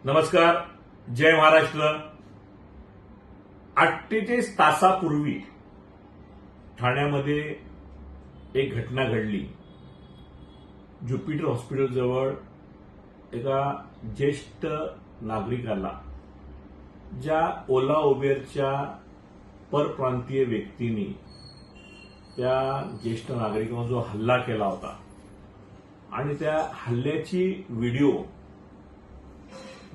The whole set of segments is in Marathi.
नमस्कार. जय महाराष्ट्र. 48 तासापूर्वी ठाण्यामध्ये एक घटना घडली. ज्युपिटर हॉस्पिटल जवळ एका ज्येष्ठ नागरिकाला ज्या ओला उबेरच्या परप्रांतीय व्यक्तींनी त्या ज्येष्ठ नागरिकांवर जो हल्ला केला होता आणि त्या हल्ल्याची व्हिडिओ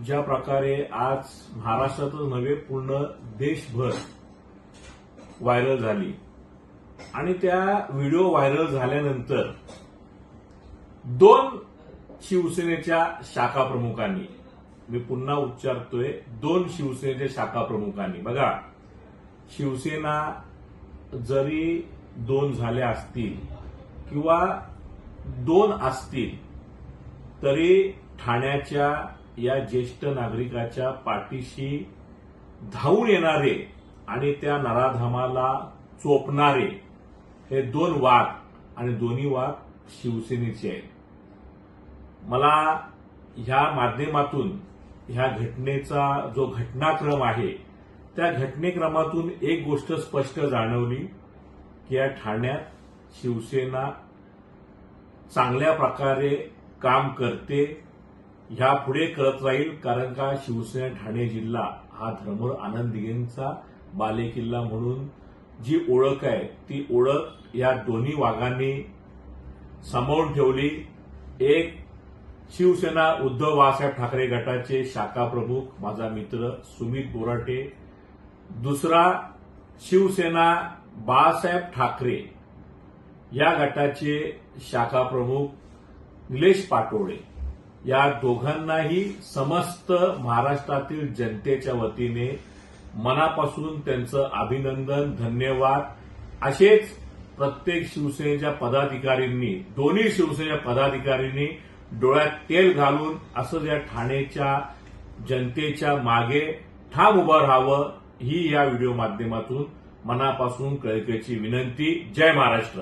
ज्या प्रकारे आज महाराष्ट्रातच नव्हे पूर्ण देशभर व्हायरल झाली आणि त्या व्हिडिओ व्हायरल झाल्यानंतर दोन शिवसेनेच्या शाखा प्रमुखांनी, मी पुन्हा उच्चारतोय, दोन शिवसेनेच्या शाखा प्रमुखांनी, बघा, शिवसेना जरी दोन झाल्या असतील किंवा दोन असतील तरी ठाण्याच्या या ज्येष्ठ नागरिकाच्या पाठीशी धावून येणारे आणि त्या नराधामाला चोपणारे हे दोन वाघ आणि दोन्ही वाघ शिवसेनेचे आहेत. मला ह्या माध्यमातून ह्या घटनेचा जो घटनाक्रम आहे त्या घटनेक्रमातून एक गोष्ट स्पष्ट जाणवली की या ठाण्यात शिवसेना चांगल्या प्रकारे काम करते, ह्यापुढे करत राहील. कारण का शिवसेना ठाणे जिल्हा हा धर्मवीर आनंद दिघेंचा बालेकिल्ला म्हणून जी ओळख आहे ती ओळख या दोन्ही वाघांनी सांभाळून ठेवली. एक शिवसेना उद्धव बाळासाहेब ठाकरे गटाचे शाखा प्रमुख माझा मित्र सुमित बोराटे, दुसरा शिवसेना बाळासाहेब ठाकरे या गटाचे शाखा प्रमुख निलेश पाटोळे, या दोघांनाही समस्त महाराष्ट्रातील जनतेच्या वतीने मनापासून त्यांचं अभिनंदन, धन्यवाद. असेच प्रत्येक शिवसेनेच्या पदाधिकाऱ्यांनी, दोन्ही शिवसेनेच्या पदाधिकाऱ्यांनी डोळ्यात तेल घालून असं या ठाण्याच्या जनतेच्या मागे ठाम उभं राहावं ही या व्हिडिओ माध्यमातून मनापासून कळकळीची विनंती. जय महाराष्ट्र.